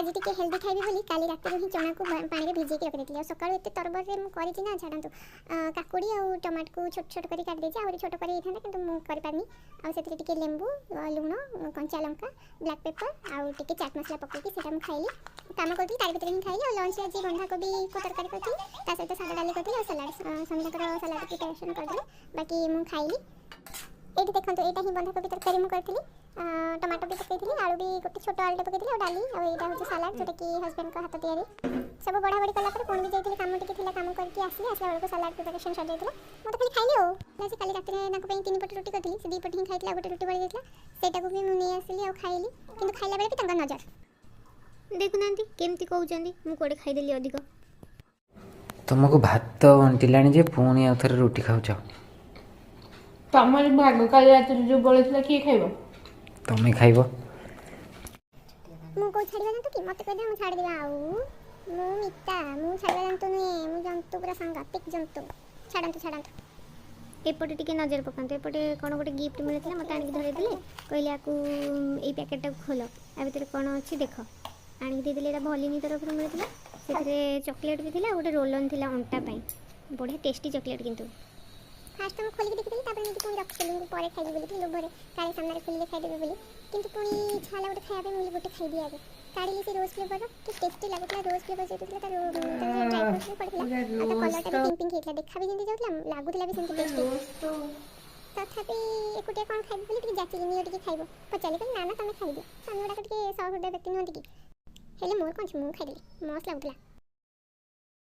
आज टिके हेल्दी खाइबी बोली काली रात ही चना को पानी में भिजेकी रखी और सकाळु एते तरबर रे मु करिछि ना छाडंतु काकुड़ी और टमाटर को छोट छोट करी काट देछि और छोट करी था किंतु मु करि पानी आ सेते टिके लेंबू लूण कंचा लंका ब्लैक पेपर आ टिके चाट मसला पकेकी सेटा मु खाइली काम करती तार भीतर ही खाइली और लंच आज बंधा कोबी को तरकारी करती ता सहित सादा डाली करती और सलाड संध्याकर सलाड प्रिपरेशन कर देली बाकी मु खाइली एठी देखंतु एटा ही बंधा कोबी तरकारी मु करथली टमाटो भी पकईली आलू भी गोटे छोट आलूटे पकईली और डाली और यहाँ हूँ सालाड जोटा कि हजबैंड का हाथ तैयारी सब बढ़ा बढ़ी कलापर कौन भी जाइए काम टी काम करके आसली आसला बेलू सालाड प्रिपरेशन सर जाइए मत खाली खाइली आज काली रात में 3 पट रोटी करती से 2 पट ही खाई गोटे रोटी बढ़ी जाता सेटा भी मुझे आसली और खाइली कि खाइला बेले भी नजर देखुना केमती कहते मुझे खाईदेली अधिक तुमको भात अंटिला पुणी आउ थे रोटी खाऊच तुम भाग काली रात जो बड़ा किए खाइब तुम्हें खाइब मु को छाड़ीबा जानतो कि मते कहदे मु छाड़ी देबा आउ मु मिता मु छाड़ीबा जानतो नुहे मु जंतु पूरा सांगातिक जंतु छाड़ंतु एपटे टिके नजर पकांतो एपटे कोन गोटे गिफ्ट मिलथिला मते आनी धरे देले कहले आकू ए पैकेट टा खोलो आ भीतर कोन अछि देखो आनी दे देले एटा भलिनी तरफ रो मिलथिला सेथरे चॉकलेट भी थिला गोटे रोलन थिला अंटा पई बढ़िया टेस्टी चॉकलेट किंतु फास्ट हम खोली देखि देली तापर निति पुनी रखिलु परे खाइबे बोली लोभरे काली सामने खोली खाइबे बोली किंतु पुनी छाला गोटे खाइबे मिली गोटे खाइ दिया काढ़ी से रोज फ्लेवर कि टेस्टी लागुतला रोज फ्लेवर से तुला तार ड्राई फ्रूट पड़ला आ कलर टा पिंक पिंक हेतला देखा भी जेंती जाउतला लागुतला भी सेंती टेस्टी तथापि एकुटिया कोन खाइबे बोली टिके जाति नियो टिके खाइबो पचाली ना ना तमे खाइ दियो सामने टिके सौ हृदय व्यक्ति नहंती कि हेले मोर कोन छु मु खाइ देली मस्त लागुतला